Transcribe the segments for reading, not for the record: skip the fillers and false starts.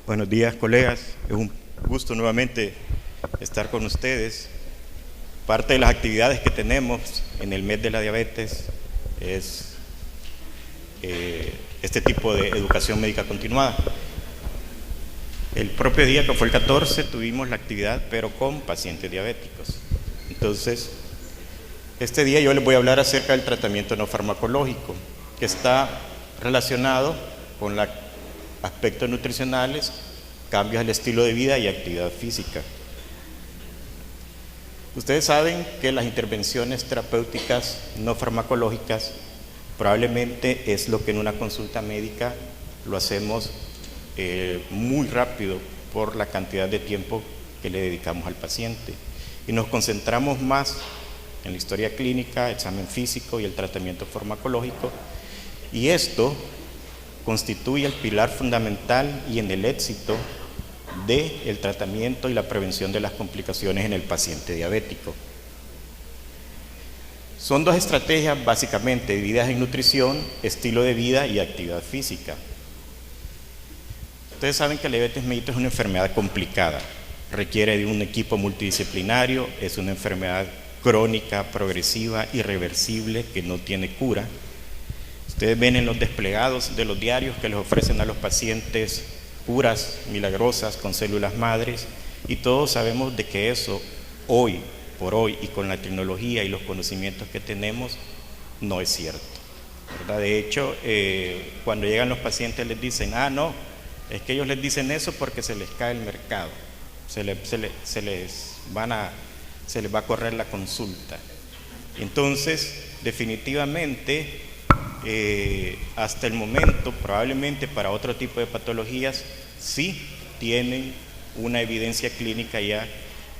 Buenos días, colegas. Es un gusto nuevamente estar con ustedes. Parte de las actividades que tenemos en el mes de la diabetes es este tipo de educación médica continuada. El propio día, que fue el 14, tuvimos la actividad, pero con pacientes diabéticos. Entonces, este día yo les voy a hablar acerca del tratamiento no farmacológico, que está relacionado con los aspectos nutricionales, cambios al estilo de vida y actividad física. Ustedes saben que las intervenciones terapéuticas no farmacológicas probablemente es lo que en una consulta médica lo hacemos muy rápido por la cantidad de tiempo que le dedicamos al paciente, y nos concentramos más en la historia clínica, examen físico y el tratamiento farmacológico, y esto constituye el pilar fundamental y en el éxito del tratamiento y la prevención de las complicaciones en el paciente diabético. Son dos estrategias básicamente divididas en nutrición, estilo de vida y actividad física. Ustedes saben que la diabetes mellitus es una enfermedad complicada, requiere de un equipo multidisciplinario, es una enfermedad crónica, progresiva, irreversible, que no tiene cura. Ustedes ven en los desplegados de los diarios que les ofrecen a los pacientes curas milagrosas con células madres, y todos sabemos de que eso hoy por hoy y con la tecnología y los conocimientos que tenemos no es cierto, ¿verdad? De hecho, cuando llegan los pacientes les dicen, no, es que ellos les dicen eso porque se les cae el mercado, se les va a correr la consulta. Entonces, definitivamente, hasta el momento, probablemente para otro tipo de patologías, sí tienen una evidencia clínica ya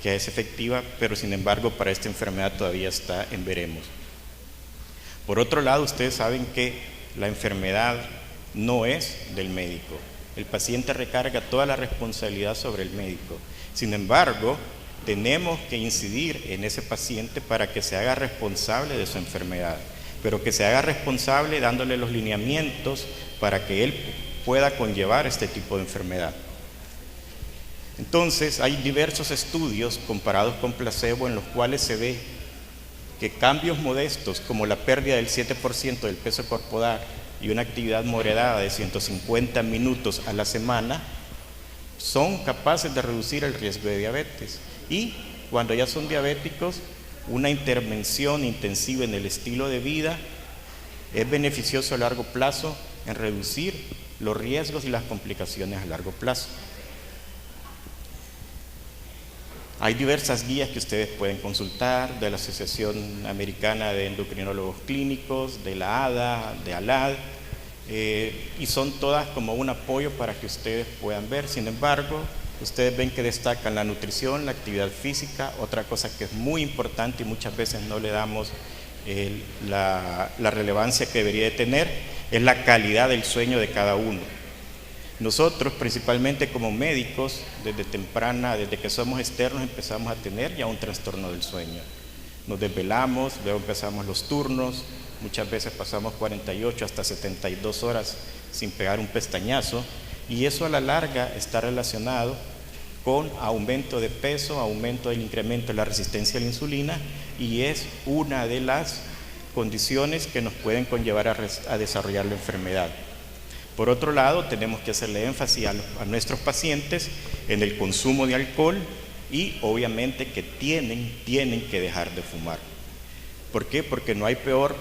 que es efectiva, pero sin embargo para esta enfermedad todavía está en veremos. Por otro lado, ustedes saben que la enfermedad no es del médico. El paciente recarga toda la responsabilidad sobre el médico. Sin embargo, tenemos que incidir en ese paciente para que se haga responsable de su enfermedad, pero que se haga responsable dándole los lineamientos para que él pueda conllevar este tipo de enfermedad. Entonces, hay diversos estudios comparados con placebo en los cuales se ve que cambios modestos como la pérdida del 7% del peso corporal y una actividad moderada de 150 minutos a la semana son capaces de reducir el riesgo de diabetes. Y cuando ya son diabéticos, una intervención intensiva en el estilo de vida es beneficioso a largo plazo en reducir los riesgos y las complicaciones a largo plazo. Hay diversas guías que ustedes pueden consultar de la Asociación Americana de Endocrinólogos Clínicos, de la ADA, de ALAD, y son todas como un apoyo para que ustedes puedan ver. Sin embargo, ustedes ven que destacan la nutrición, la actividad física. Otra cosa que es muy importante y muchas veces no le damos la relevancia que debería de tener es la calidad del sueño de cada uno. Nosotros, principalmente como médicos, desde que somos externos empezamos a tener ya un trastorno del sueño. Nos desvelamos, luego empezamos los turnos, muchas veces pasamos 48 hasta 72 horas sin pegar un pestañazo, y eso a la larga está relacionado con aumento de peso, aumento del incremento de la resistencia a la insulina, y es una de las condiciones que nos pueden conllevar a desarrollar la enfermedad. Por otro lado, tenemos que hacerle énfasis a nuestros pacientes en el consumo de alcohol, y obviamente que tienen que dejar de fumar. ¿Por qué? Porque no hay peor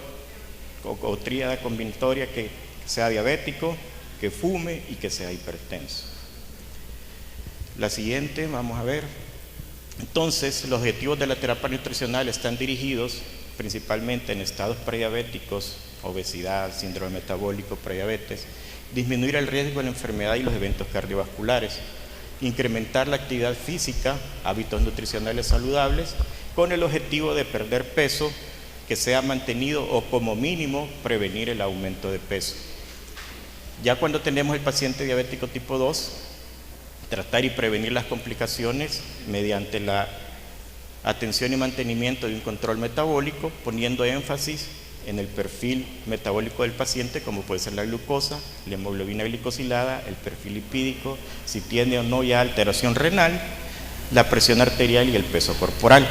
o tríada combinatoria que sea diabético, que fume y que sea hipertenso. La siguiente, vamos a ver. Entonces, los objetivos de la terapia nutricional están dirigidos principalmente en estados prediabéticos, obesidad, síndrome metabólico, prediabetes, disminuir el riesgo de la enfermedad y los eventos cardiovasculares, incrementar la actividad física, hábitos nutricionales saludables, con el objetivo de perder peso que sea mantenido o como mínimo prevenir el aumento de peso. Ya cuando tenemos el paciente diabético tipo 2, tratar y prevenir las complicaciones mediante la atención y mantenimiento de un control metabólico, poniendo énfasis en el perfil metabólico del paciente, como puede ser la glucosa, la hemoglobina glicosilada, el perfil lipídico, si tiene o no ya alteración renal, la presión arterial y el peso corporal.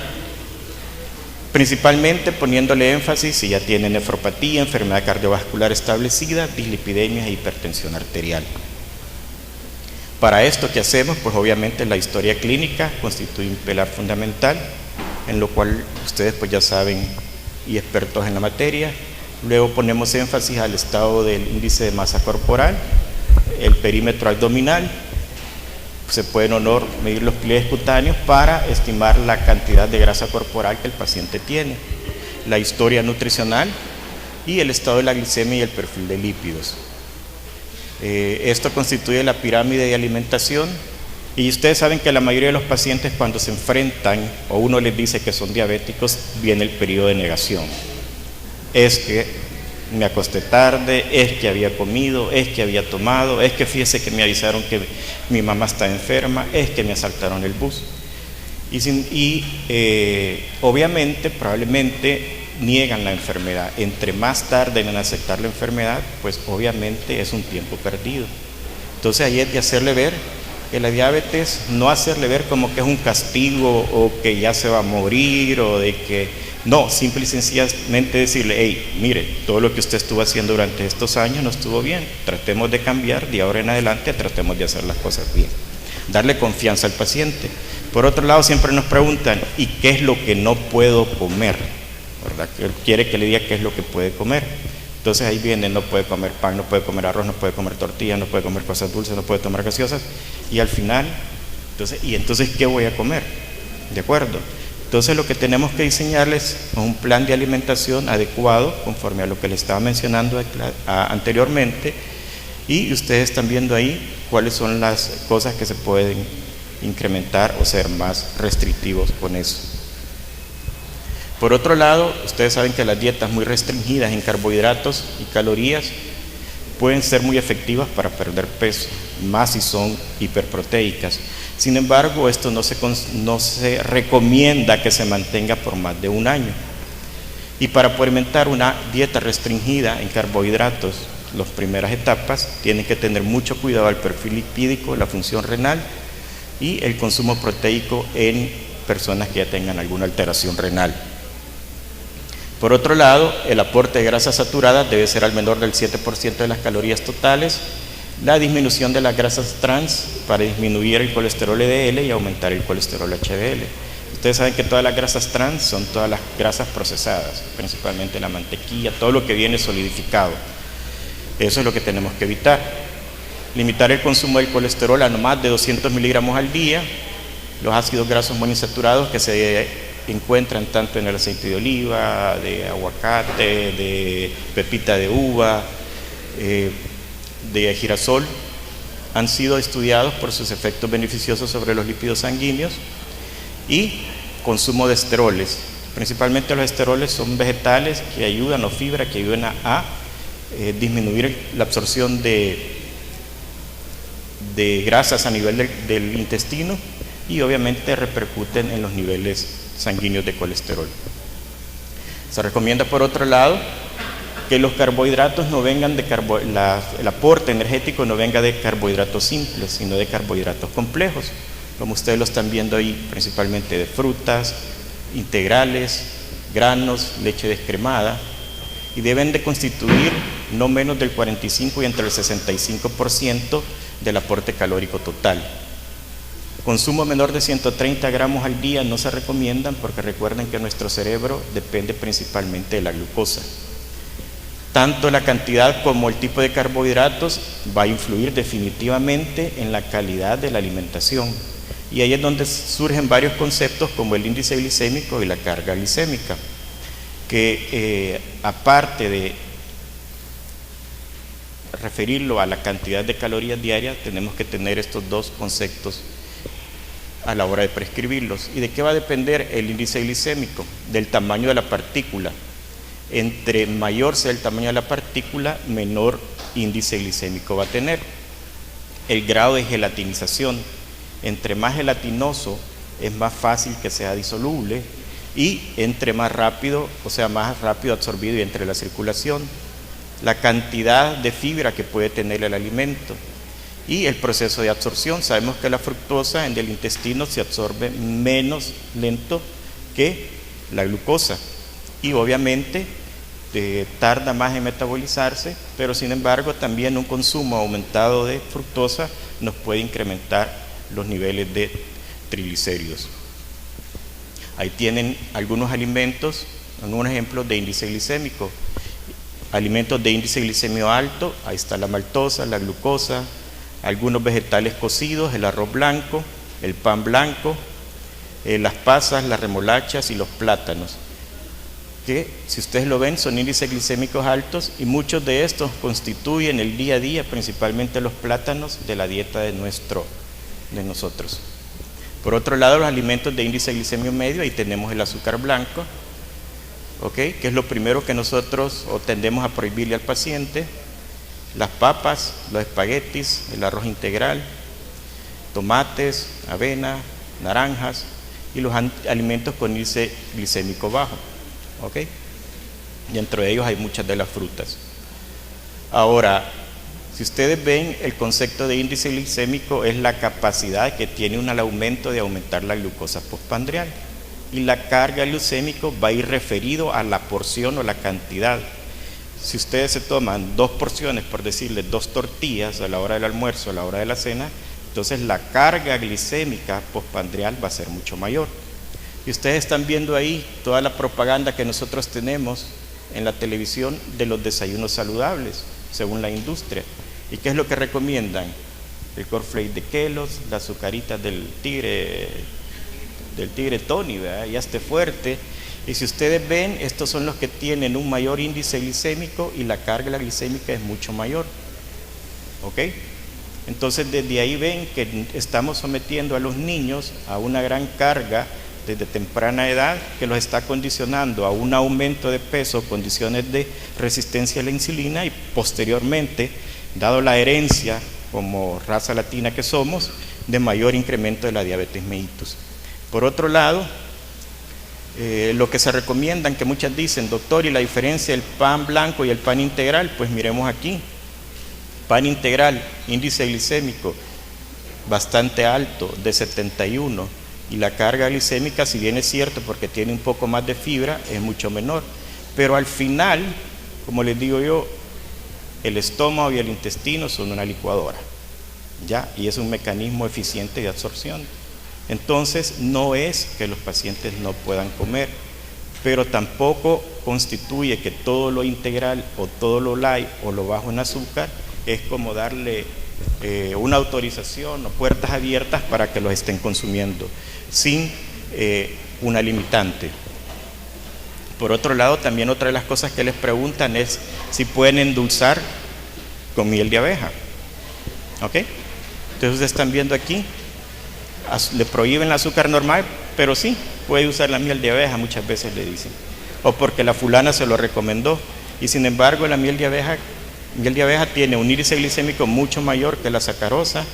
Principalmente poniéndole énfasis si ya tiene nefropatía, enfermedad cardiovascular establecida, dislipidemia e hipertensión arterial. Para esto, ¿qué hacemos? Pues obviamente la historia clínica constituye un pilar fundamental, en lo cual ustedes pues ya saben y expertos en la materia. Luego ponemos énfasis al estado del índice de masa corporal, el perímetro abdominal. Se puede en honor medir los pliegues cutáneos para estimar la cantidad de grasa corporal que el paciente tiene, la historia nutricional y el estado de la glicemia y el perfil de lípidos. Esto constituye la pirámide de alimentación, y ustedes saben que la mayoría de los pacientes, cuando se enfrentan o uno les dice que son diabéticos, viene el periodo de negación. Es que me acosté tarde, es que había comido, es que había tomado, es que fíjese que me avisaron que mi mamá está enferma, es que me asaltaron el bus. Obviamente, probablemente niegan la enfermedad. Entre más tarden en aceptar la enfermedad, pues obviamente es un tiempo perdido. Entonces ahí es de hacerle ver que la diabetes, no hacerle ver como que es un castigo o que ya se va a morir o de que no, simple y sencillamente decirle, hey, mire, todo lo que usted estuvo haciendo durante estos años no estuvo bien, tratemos de cambiar, de ahora en adelante tratemos de hacer las cosas bien, darle confianza al paciente. Por otro lado, siempre nos preguntan, ¿y qué es lo que no puedo comer? ¿Verdad? Que él quiere que le diga qué es lo que puede comer. Entonces ahí viene, no puede comer pan, no puede comer arroz, no puede comer tortilla, no puede comer cosas dulces, no puede tomar gaseosas, y al final, entonces ¿qué voy a comer? ¿De acuerdo? Entonces lo que tenemos que diseñarles es un plan de alimentación adecuado, conforme a lo que les estaba mencionando anteriormente, y ustedes están viendo ahí cuáles son las cosas que se pueden incrementar o ser más restrictivos con eso. Por otro lado, ustedes saben que las dietas muy restringidas en carbohidratos y calorías pueden ser muy efectivas para perder peso, más si son hiperproteicas. Sin embargo, esto no se recomienda que se mantenga por más de un año. Y para implementar una dieta restringida en carbohidratos, las primeras etapas, tienen que tener mucho cuidado al perfil lipídico, la función renal y el consumo proteico en personas que ya tengan alguna alteración renal. Por otro lado, el aporte de grasas saturadas debe ser al menor del 7% de las calorías totales, la disminución de las grasas trans para disminuir el colesterol LDL y aumentar el colesterol HDL. Ustedes saben que todas las grasas trans son todas las grasas procesadas, principalmente la mantequilla, todo lo que viene solidificado. Eso es lo que tenemos que evitar. Limitar el consumo del colesterol a no más de 200 miligramos al día, los ácidos grasos monoinsaturados que se encuentran tanto en el aceite de oliva, de aguacate, de pepita de uva, de girasol, han sido estudiados por sus efectos beneficiosos sobre los lípidos sanguíneos. Y consumo de esteroles, principalmente los esteroles son vegetales que ayudan, o fibra que ayudan a disminuir la absorción de grasas a nivel del intestino, y obviamente repercuten en los niveles sanguíneos de colesterol. Se recomienda, por otro lado, que los carbohidratos no vengan el aporte energético no venga de carbohidratos simples, sino de carbohidratos complejos, como ustedes lo están viendo ahí, principalmente de frutas, integrales, granos, leche descremada, y deben de constituir no menos del 45 y entre el 65% del aporte calórico total. Consumo menor de 130 gramos al día no se recomiendan, porque recuerden que nuestro cerebro depende principalmente de la glucosa. Tanto la cantidad como el tipo de carbohidratos va a influir definitivamente en la calidad de la alimentación. Y ahí es donde surgen varios conceptos como el índice glicémico y la carga glicémica, que aparte de referirlo a la cantidad de calorías diarias, tenemos que tener estos dos conceptos a la hora de prescribirlos. ¿Y de qué va a depender el índice glicémico? Del tamaño de la partícula. Entre mayor sea el tamaño de la partícula, menor índice glicémico va a tener. El grado de gelatinización, entre más gelatinoso es más fácil que sea disoluble, y entre más rápido, o sea, más rápido absorbido y entre la circulación, la cantidad de fibra que puede tener el alimento y el proceso de absorción. Sabemos que la fructosa en el intestino se absorbe menos lento que la glucosa y obviamente tarda más en metabolizarse, pero sin embargo también un consumo aumentado de fructosa nos puede incrementar los niveles de triglicéridos. Ahí tienen algunos alimentos, algunos ejemplos de índice glicémico. Alimentos de índice glicémico alto, ahí está la maltosa, la glucosa, algunos vegetales cocidos, el arroz blanco, el pan blanco, las pasas, las remolachas y los plátanos, que si ustedes lo ven son índices glicémicos altos y muchos de estos constituyen el día a día, principalmente los plátanos, de la dieta de nosotros. Por otro lado, los alimentos de índice glicémico medio, ahí tenemos el azúcar blanco, que es lo primero que nosotros tendemos a prohibirle al paciente, las papas, los espaguetis, el arroz integral, tomates, avena, naranjas y los alimentos con índice glicémico bajo. Dentro de ellos hay muchas de las frutas. Ahora, si ustedes ven, el concepto de índice glicémico es la capacidad que tiene al aumento de aumentar la glucosa postprandial. Y la carga glucémica va a ir referido a la porción o la cantidad. Si ustedes se toman 2 porciones, por decirles 2 tortillas a la hora del almuerzo, a la hora de la cena, entonces la carga glicémica postprandial va a ser mucho mayor. Y ustedes están viendo ahí toda la propaganda que nosotros tenemos en la televisión de los desayunos saludables, según la industria. ¿Y qué es lo que recomiendan? El cornflake de Kellogg's, las azucaritas del tigre Tony, ¿verdad? Ya esté fuerte. Y si ustedes ven, estos son los que tienen un mayor índice glicémico y la carga glicémica es mucho mayor. Entonces desde ahí ven que estamos sometiendo a los niños a una gran carga desde temprana edad que los está condicionando a un aumento de peso, condiciones de resistencia a la insulina y posteriormente, dado la herencia como raza latina que somos, de mayor incremento de la diabetes mellitus. Por otro lado, lo que se recomiendan, que muchas dicen, doctor, ¿y la diferencia del pan blanco y el pan integral? Pues miremos aquí. Pan integral, índice glicémico bastante alto, de 71, y la carga glicémica, si bien es cierto porque tiene un poco más de fibra, es mucho menor. Pero al final, como les digo yo, el estómago y el intestino son una licuadora, ¿ya? Y es un mecanismo eficiente de absorción. Entonces, no es que los pacientes no puedan comer, pero tampoco constituye que todo lo integral o todo lo light o lo bajo en azúcar es como darle una autorización o puertas abiertas para que los estén consumiendo sin una limitante. Por otro lado, también otra de las cosas que les preguntan es si pueden endulzar con miel de abeja. Entonces ustedes están viendo aquí, le prohíben el azúcar normal, pero sí, puede usar la miel de abeja, muchas veces le dicen, o porque la fulana se lo recomendó, y sin embargo la miel de abeja tiene un índice glicémico mucho mayor que la sacarosa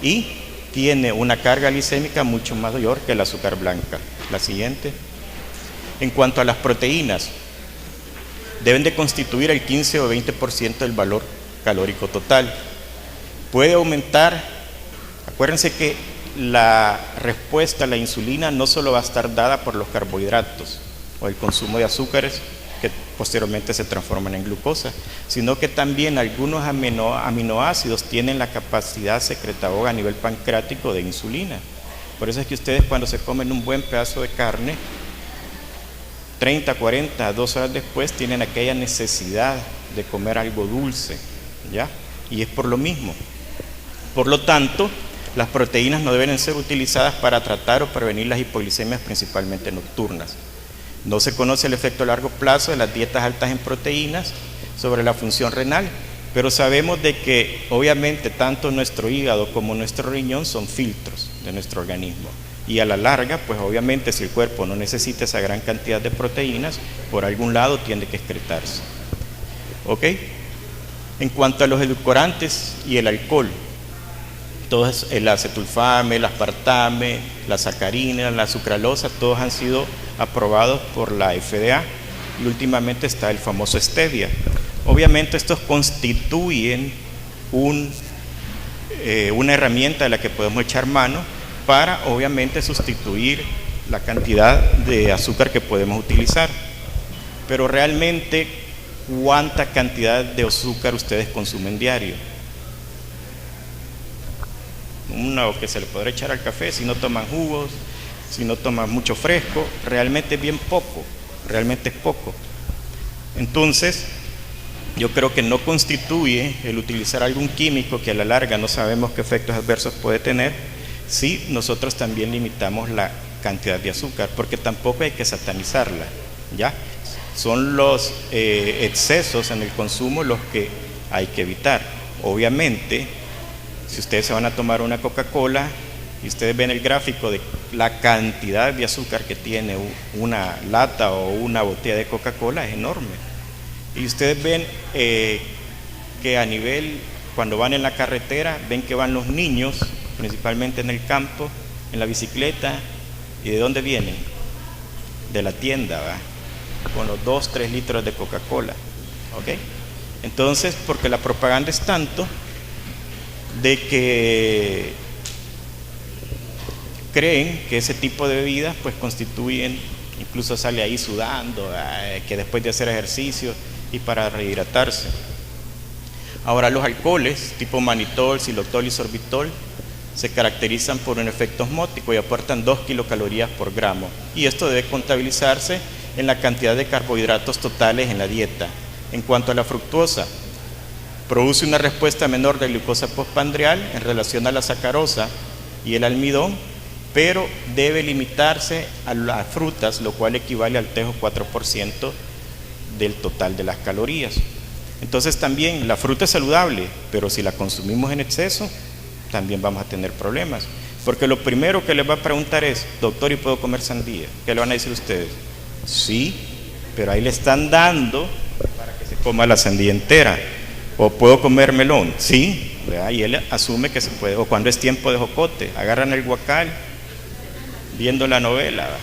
y tiene una carga glicémica mucho mayor que el azúcar blanca. La siguiente. En cuanto a las proteínas, deben de constituir el 15 o 20% del valor calórico total. Puede aumentar, acuérdense que la respuesta a la insulina no solo va a estar dada por los carbohidratos o el consumo de azúcares que posteriormente se transforman en glucosa, sino que también algunos aminoácidos tienen la capacidad secretadora a nivel pancreático de insulina. Por eso es que ustedes cuando se comen un buen pedazo de carne, 30, 40, 2 horas después tienen aquella necesidad de comer algo dulce, ¿ya? Y es por lo mismo. Por lo tanto, las proteínas no deben ser utilizadas para tratar o prevenir las hipoglicemias principalmente nocturnas. No se conoce el efecto a largo plazo de las dietas altas en proteínas sobre la función renal, pero sabemos de que obviamente tanto nuestro hígado como nuestro riñón son filtros de nuestro organismo. Y a la larga, pues obviamente si el cuerpo no necesita esa gran cantidad de proteínas, por algún lado tiene que excretarse. En cuanto a los edulcorantes y el alcohol, Todos, el acetulfame, el aspartame, la sacarina, la sucralosa, todos han sido aprobados por la FDA y últimamente está el famoso stevia. Obviamente estos constituyen una herramienta de la que podemos echar mano para obviamente sustituir la cantidad de azúcar que podemos utilizar. Pero realmente, ¿cuánta cantidad de azúcar ustedes consumen diario? Una que se le podrá echar al café si no toman jugos, si no toman mucho fresco, realmente es bien poco, realmente es poco. Entonces, yo creo que no constituye el utilizar algún químico que a la larga no sabemos qué efectos adversos puede tener, si nosotros también limitamos la cantidad de azúcar, porque tampoco hay que satanizarla, ¿ya? Son los excesos en el consumo los que hay que evitar. Obviamente, si ustedes se van a tomar una Coca-Cola y ustedes ven el gráfico de la cantidad de azúcar que tiene una lata o una botella de Coca-Cola, es enorme. Y ustedes ven que a nivel, cuando van en la carretera, ven que van los niños, principalmente en el campo, en la bicicleta. ¿Y de dónde vienen? De la tienda, ¿va? Con los 2-3 litros de Coca-Cola, ¿ok? Entonces, porque la propaganda es tanto de que creen que ese tipo de bebidas pues constituyen, incluso sale ahí sudando, que después de hacer ejercicio y para rehidratarse. Ahora, los alcoholes tipo manitol, xilotol y sorbitol se caracterizan por un efecto osmótico y aportan 2 kilocalorías por gramo, y esto debe contabilizarse en la cantidad de carbohidratos totales en la dieta. En cuanto a la fructuosa, produce una respuesta menor de glucosa postprandial en relación a la sacarosa y el almidón, pero debe limitarse a las frutas, lo cual equivale al 3 o 4% del total de las calorías. Entonces también la fruta es saludable, pero si la consumimos en exceso, también vamos a tener problemas. Porque lo primero que les va a preguntar es: doctor, ¿y puedo comer sandía? ¿Qué le van a decir ustedes? Sí, pero ahí le están dando para que se coma la sandía entera. ¿O puedo comer melón? Sí, ¿verdad? Y él asume que se puede. O cuando es tiempo de jocote, agarran el guacal viendo la novela, ¿verdad?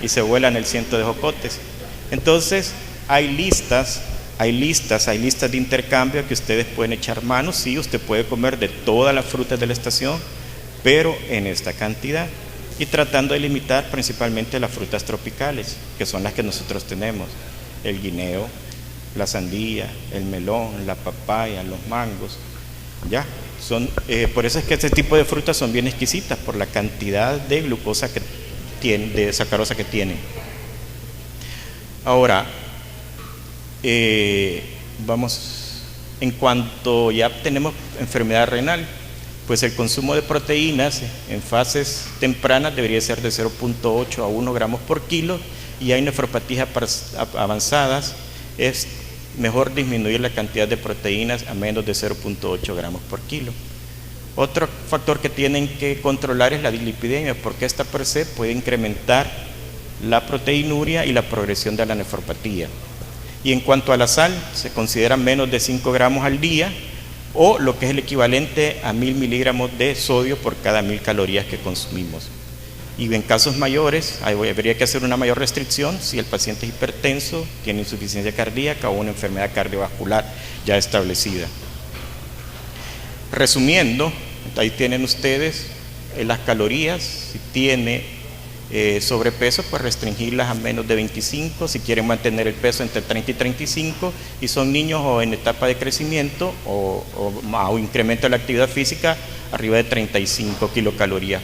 Y se vuelan el ciento de jocotes. Entonces hay listas de intercambio que ustedes pueden echar mano. Sí, usted puede comer de todas las frutas de la estación, pero en esta cantidad, y tratando de limitar principalmente las frutas tropicales, que son las que nosotros tenemos: el guineo, la sandía, el melón, la papaya, los mangos, ¿ya? Por eso es que este tipo de frutas son bien exquisitas, por la cantidad de glucosa que tienen, de sacarosa que tienen. Ahora, en cuanto ya tenemos enfermedad renal, pues el consumo de proteínas en fases tempranas debería ser de 0.8 a 1 gramos por kilo, y hay nefropatías avanzadas, es mejor disminuir la cantidad de proteínas a menos de 0.8 gramos por kilo. Otro factor que tienen que controlar es la dislipidemia, porque esta per se puede incrementar la proteinuria y la progresión de la nefropatía. Y en cuanto a la sal, se considera menos de 5 gramos al día, o lo que es el equivalente a 1000 miligramos de sodio por cada 1000 calorías que consumimos. Y en casos mayores habría que hacer una mayor restricción si el paciente es hipertenso, tiene insuficiencia cardíaca o una enfermedad cardiovascular ya establecida. Resumiendo, ahí tienen ustedes las calorías. Si tiene sobrepeso, pues restringirlas a menos de 25, si quieren mantener el peso entre 30 y 35, y son niños o en etapa de crecimiento o incremento de la actividad física, arriba de 35 kilocalorías.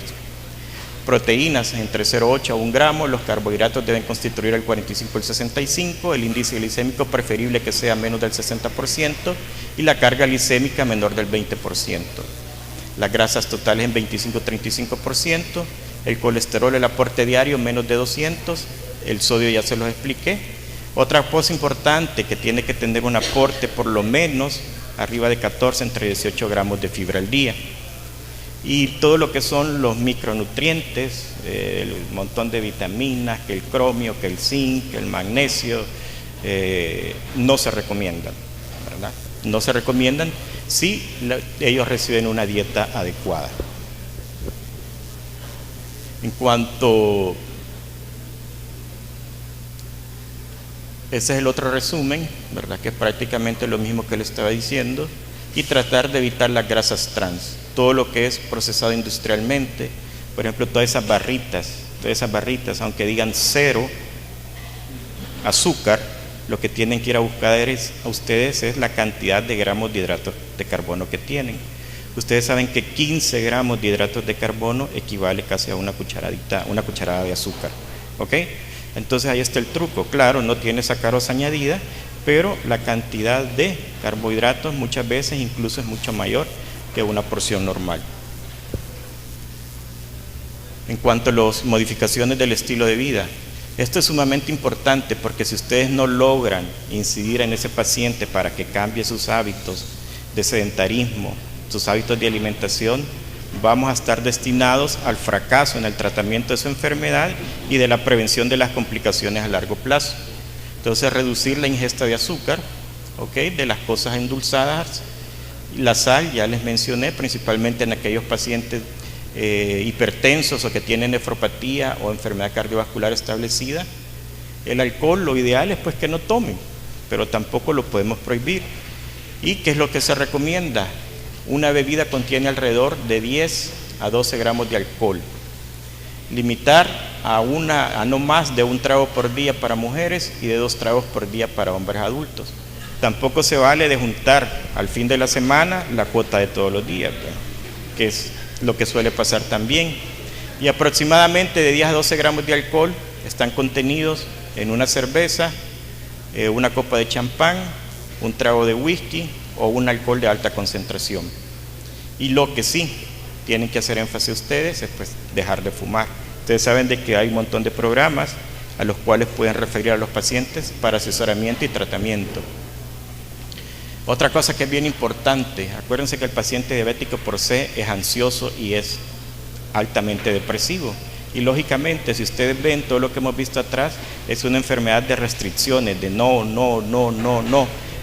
Proteínas entre 0,8 a 1 gramo, los carbohidratos deben constituir el 45 al 65, el índice glicémico preferible que sea menos del 60% y la carga glicémica menor del 20%. Las grasas totales en 25-35%, el colesterol, el aporte diario menos de 200, el sodio ya se los expliqué. Otra cosa importante, que tiene que tener un aporte por lo menos arriba de 14, entre 18 gramos de fibra al día. Y todo lo que son los micronutrientes, el montón de vitaminas, que el cromio, que el zinc, que el magnesio, no se recomiendan, ¿verdad? No se recomiendan si ellos reciben una dieta adecuada. En cuanto... Ese es el otro resumen, ¿verdad? Que es prácticamente lo mismo que le estaba diciendo. Y tratar de evitar las grasas trans, todo lo que es procesado industrialmente. Por ejemplo, todas esas barritas, aunque digan 0 azúcar, lo que tienen que ir a buscar a ustedes es la cantidad de gramos de hidratos de carbono que tienen. Ustedes saben que 15 gramos de hidratos de carbono equivale casi a una cucharada de azúcar, ¿ok? Entonces ahí está el truco. Claro, no tiene sacarosa añadida, pero la cantidad de carbohidratos muchas veces incluso es mucho mayor que una porción normal. En cuanto a las modificaciones del estilo de vida, esto es sumamente importante porque si ustedes no logran incidir en ese paciente para que cambie sus hábitos de sedentarismo, sus hábitos de alimentación, vamos a estar destinados al fracaso en el tratamiento de su enfermedad y de la prevención de las complicaciones a largo plazo. Entonces, reducir la ingesta de azúcar, ¿ok? De las cosas endulzadas, la sal, ya les mencioné, principalmente en aquellos pacientes hipertensos o que tienen nefropatía o enfermedad cardiovascular establecida. El alcohol, lo ideal es pues que no tomen, pero tampoco lo podemos prohibir. ¿Y qué es lo que se recomienda? Una bebida contiene alrededor de 10 a 12 gramos de alcohol. Limitar a no más de 1 trago por día para mujeres y de 2 tragos por día para hombres adultos. Tampoco se vale de juntar al fin de la semana la cuota de todos los días, ¿verdad? Que es lo que suele pasar también. Y aproximadamente de 10 a 12 gramos de alcohol están contenidos en una cerveza, una copa de champán, un trago de whisky o un alcohol de alta concentración. Y lo que sí tienen que hacer énfasis ustedes es pues dejar de fumar. Ustedes saben de que hay un montón de programas a los cuales pueden referir a los pacientes para asesoramiento y tratamiento. Otra cosa que es bien importante, acuérdense que el paciente diabético por sí es ansioso y es altamente depresivo. Y lógicamente, si ustedes ven todo lo que hemos visto atrás, es una enfermedad de restricciones, de no,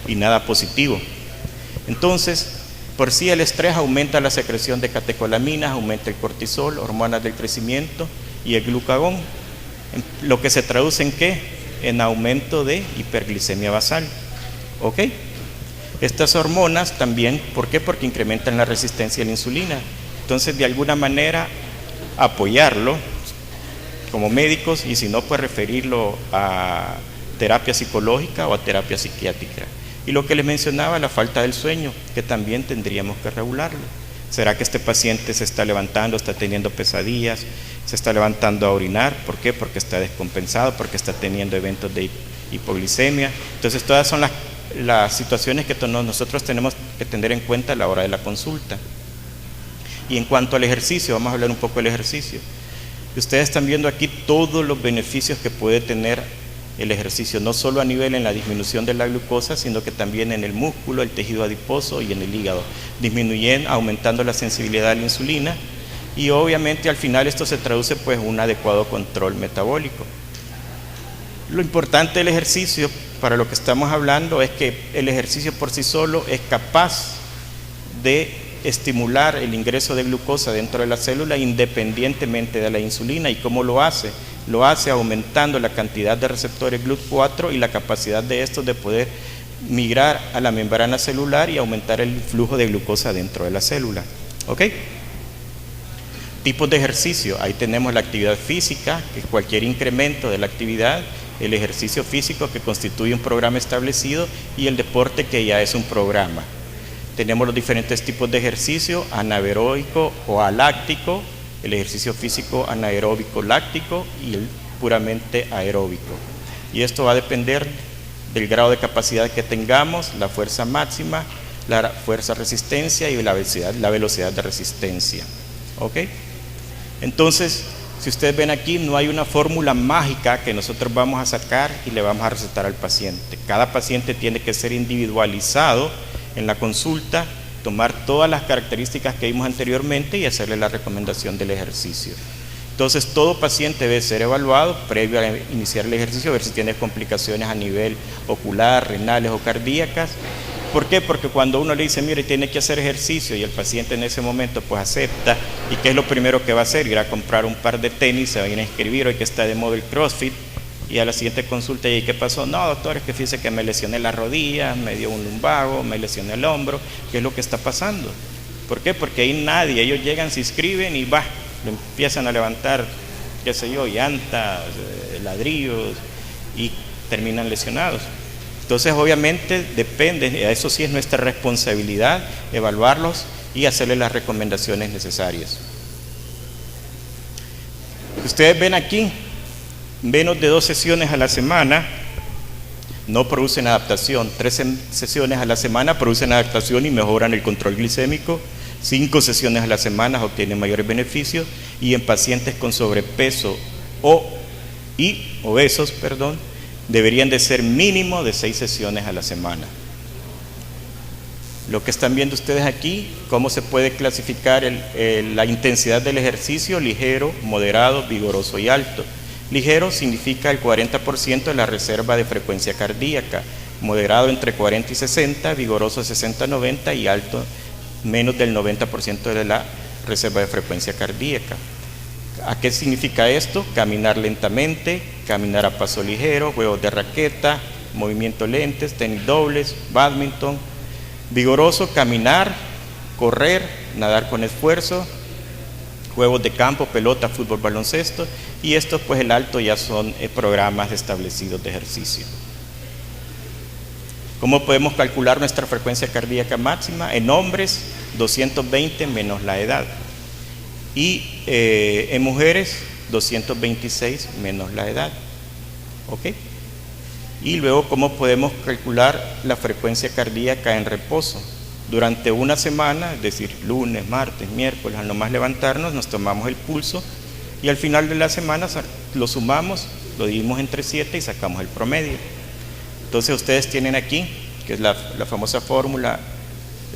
y nada positivo. Entonces, por sí el estrés aumenta la secreción de catecolaminas, aumenta el cortisol, hormonas del crecimiento y el glucagón, lo que se traduce en ¿qué? En aumento de hiperglicemia basal, ¿ok? Estas hormonas también, ¿por qué? Porque incrementan la resistencia a la insulina. Entonces, de alguna manera, apoyarlo como médicos y si no, pues referirlo a terapia psicológica o a terapia psiquiátrica. Y lo que les mencionaba, la falta del sueño, que también tendríamos que regularlo. ¿Será que este paciente se está levantando, está teniendo pesadillas, se está levantando a orinar? ¿Por qué? Porque está descompensado, porque está teniendo eventos de hipoglicemia. Entonces, todas son las situaciones que nosotros tenemos que tener en cuenta a la hora de la consulta. Y en cuanto al ejercicio, vamos a hablar un poco del ejercicio. Ustedes están viendo aquí todos los beneficios que puede tener el ejercicio, no solo a nivel en la disminución de la glucosa, sino que también en el músculo, el tejido adiposo y en el hígado, aumentando la sensibilidad a la insulina, y obviamente al final esto se traduce pues en un adecuado control metabólico. Lo importante del ejercicio, para lo que estamos hablando, es que el ejercicio por sí solo es capaz de estimular el ingreso de glucosa dentro de la célula independientemente de la insulina. ¿Y cómo lo hace? Lo hace aumentando la cantidad de receptores GLUT4 y la capacidad de estos de poder migrar a la membrana celular y aumentar el flujo de glucosa dentro de la célula. ¿Ok? Tipos de ejercicio. Ahí tenemos la actividad física, que es cualquier incremento de la actividad, el ejercicio físico que constituye un programa establecido y el deporte que ya es un programa. Tenemos los diferentes tipos de ejercicio, anaeróbico o aláctico, el ejercicio físico anaeróbico láctico y el puramente aeróbico. Y esto va a depender del grado de capacidad que tengamos, la fuerza máxima, la fuerza resistencia y la velocidad de resistencia. ¿Ok? Entonces, si ustedes ven aquí, no hay una fórmula mágica que nosotros vamos a sacar y le vamos a recetar al paciente. Cada paciente tiene que ser individualizado en la consulta, tomar todas las características que vimos anteriormente y hacerle la recomendación del ejercicio. Entonces, todo paciente debe ser evaluado previo a iniciar el ejercicio, ver si tiene complicaciones a nivel ocular, renales o cardíacas, ¿Por qué? Porque cuando uno le dice, mire, tiene que hacer ejercicio, y el paciente en ese momento pues acepta, ¿y qué es lo primero que va a hacer? Ir a comprar un par de tenis, se va a ir a inscribir, hoy que está de moda el CrossFit, y a la siguiente consulta, ¿y qué pasó? No, doctor, es que fíjese que me lesioné la rodilla, me dio un lumbago, me lesioné el hombro. ¿Qué es lo que está pasando? ¿Por qué? Porque ahí nadie, ellos llegan, se inscriben y lo empiezan a levantar, qué sé yo, llantas, ladrillos, y terminan lesionados. Entonces, obviamente, depende, eso sí es nuestra responsabilidad, evaluarlos y hacerles las recomendaciones necesarias. Ustedes ven aquí, menos de 2 sesiones a la semana no producen adaptación. 3 sesiones a la semana producen adaptación y mejoran el control glicémico. 5 sesiones a la semana obtienen mayores beneficios, y en pacientes con sobrepeso y obesos, deberían de ser mínimo de 6 sesiones a la semana. Lo que están viendo ustedes aquí, cómo se puede clasificar la intensidad del ejercicio: ligero, moderado, vigoroso y alto. Ligero significa el 40% de la reserva de frecuencia cardíaca, moderado entre 40 y 60, vigoroso 60-90 y alto menos del 90% de la reserva de frecuencia cardíaca. ¿A qué significa esto? Caminar lentamente, caminar a paso ligero, juegos de raqueta, movimiento lentes, tenis dobles, bádminton. Vigoroso, caminar, correr, nadar con esfuerzo, juegos de campo, pelota, fútbol, baloncesto, y estos pues el alto ya son programas establecidos de ejercicio. ¿Cómo podemos calcular nuestra frecuencia cardíaca máxima? En hombres, 220 menos la edad, y en mujeres, 226 menos la edad. ¿Ok? Y luego, ¿cómo podemos calcular la frecuencia cardíaca en reposo? Durante una semana, es decir, lunes, martes, miércoles, al nomás levantarnos, nos tomamos el pulso, y al final de la semana lo sumamos, lo dividimos entre 7 y sacamos el promedio. Entonces ustedes tienen aquí, que es la famosa fórmula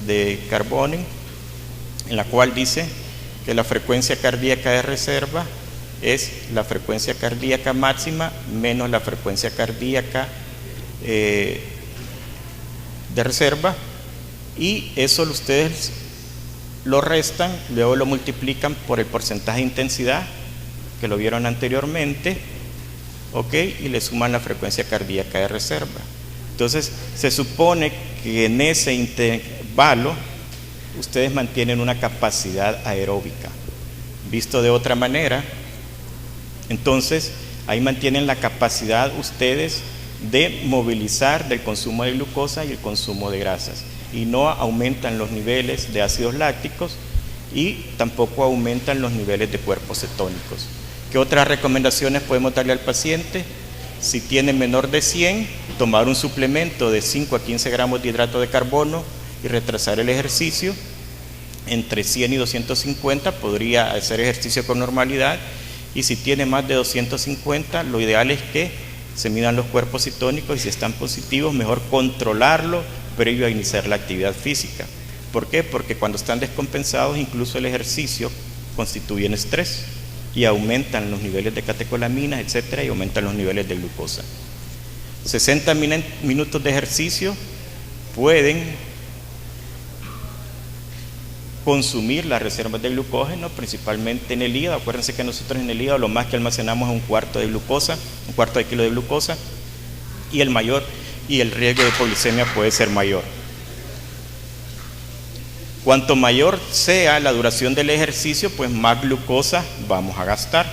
de Carbone, en la cual dice que la frecuencia cardíaca de reserva es la frecuencia cardíaca máxima menos la frecuencia cardíaca de reserva, y eso ustedes lo restan, luego lo multiplican por el porcentaje de intensidad que lo vieron anteriormente, ¿ok? Y le suman la frecuencia cardíaca de reserva. Entonces se supone que en ese intervalo ustedes mantienen una capacidad aeróbica. Visto de otra manera, entonces ahí mantienen la capacidad ustedes de movilizar del consumo de glucosa y el consumo de grasas, y no aumentan los niveles de ácidos lácticos y tampoco aumentan los niveles de cuerpos cetónicos. ¿Qué otras recomendaciones podemos darle al paciente? Si tiene menor de 100, tomar un suplemento de 5 a 15 gramos de hidrato de carbono y retrasar el ejercicio. Entre 100 y 250 podría hacer ejercicio con normalidad, y si tiene más de 250, lo ideal es que se midan los cuerpos cetónicos, y si están positivos, mejor controlarlo previo a iniciar la actividad física. ¿Por qué? Porque cuando están descompensados, incluso el ejercicio constituye un estrés y aumentan los niveles de catecolaminas, etcétera, y aumentan los niveles de glucosa. 60 minutos de ejercicio pueden consumir las reservas de glucógeno, principalmente en el hígado. Acuérdense que nosotros en el hígado lo más que almacenamos es un cuarto de kilo de glucosa, y el riesgo de hipoglicemia puede ser mayor. Cuanto mayor sea la duración del ejercicio, pues más glucosa vamos a gastar.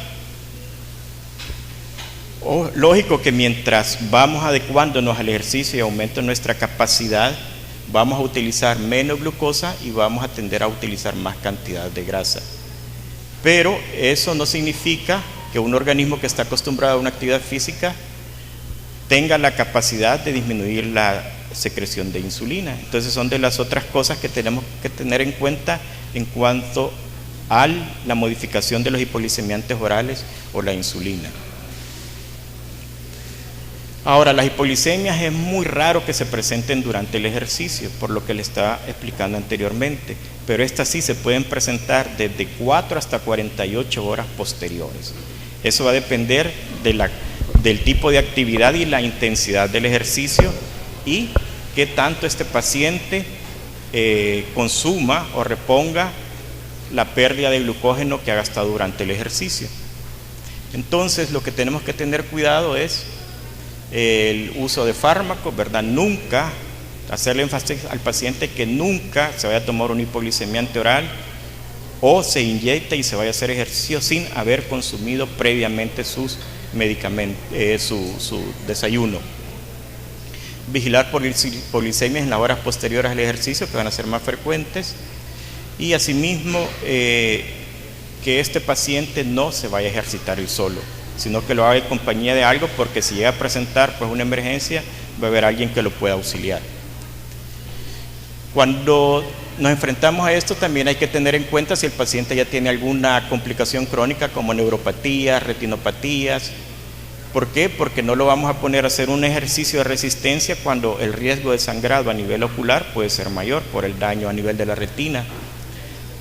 Lógico que mientras vamos adecuándonos al ejercicio y aumenta nuestra capacidad, vamos a utilizar menos glucosa y vamos a tender a utilizar más cantidad de grasa. Pero eso no significa que un organismo que está acostumbrado a una actividad física tenga la capacidad de disminuir la secreción de insulina. Entonces son de las otras cosas que tenemos que tener en cuenta en cuanto a la modificación de los hipoglicemiantes orales o la insulina. Ahora, las hipoglicemias es muy raro que se presenten durante el ejercicio, por lo que le estaba explicando anteriormente, pero estas sí se pueden presentar desde 4 hasta 48 horas posteriores. Eso va a depender del tipo de actividad y la intensidad del ejercicio, y qué tanto este paciente consuma o reponga la pérdida de glucógeno que ha gastado durante el ejercicio. Entonces, lo que tenemos que tener cuidado es el uso de fármacos, ¿verdad? Nunca hacerle énfasis al paciente que nunca se vaya a tomar una hipoglicemia anteoral o se inyecta y se vaya a hacer ejercicio sin haber consumido previamente sus medicamentos, su desayuno. Vigilar por hipoglicemias en las horas posteriores al ejercicio, que van a ser más frecuentes, y asimismo que este paciente no se vaya a ejercitar él solo, sino que lo haga en compañía de algo, porque si llega a presentar pues una emergencia, va a haber alguien que lo pueda auxiliar. Cuando nos enfrentamos a esto, también hay que tener en cuenta si el paciente ya tiene alguna complicación crónica como neuropatías, retinopatías. ¿Por qué? Porque no lo vamos a poner a hacer un ejercicio de resistencia cuando el riesgo de sangrado a nivel ocular puede ser mayor por el daño a nivel de la retina.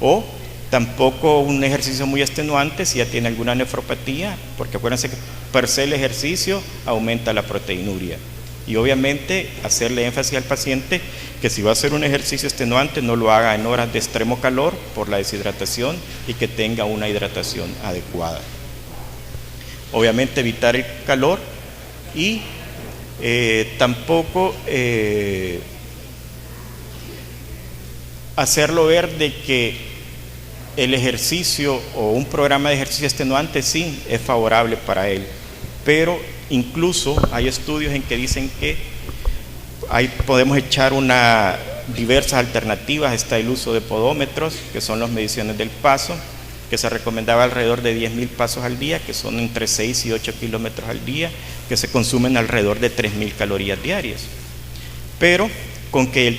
O tampoco un ejercicio muy extenuante si ya tiene alguna nefropatía, porque acuérdense que per se el ejercicio aumenta la proteinuria. Y obviamente hacerle énfasis al paciente que si va a hacer un ejercicio extenuante no lo haga en horas de extremo calor por la deshidratación y que tenga una hidratación adecuada. Obviamente evitar el calor y tampoco hacerlo ver de que el ejercicio o un programa de ejercicio extenuante sí es favorable para él, pero incluso hay estudios en que dicen que podemos echar diversas alternativas. Está el uso de podómetros, que son las mediciones del paso, que se recomendaba alrededor de 10.000 pasos al día, que son entre 6 y 8 kilómetros al día, que se consumen alrededor de 3.000 calorías diarias. Pero con que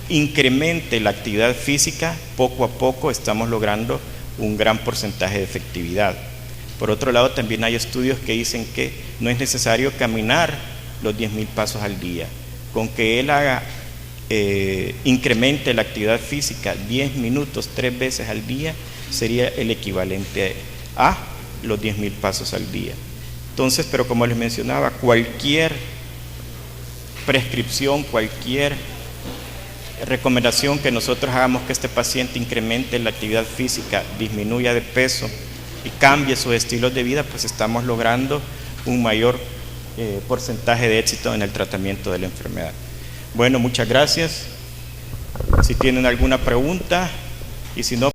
incremente la actividad física, poco a poco estamos logrando un gran porcentaje de efectividad. Por otro lado, también hay estudios que dicen que no es necesario caminar los 10.000 pasos al día. Con que él incremente la actividad física 10 minutos 3 veces al día, sería el equivalente a los 10.000 pasos al día. Entonces, pero como les mencionaba, cualquier prescripción, cualquier recomendación que nosotros hagamos que este paciente incremente la actividad física, disminuya de peso y cambie sus estilos de vida, pues estamos logrando un mayor porcentaje de éxito en el tratamiento de la enfermedad. Bueno, muchas gracias. Si tienen alguna pregunta y si no,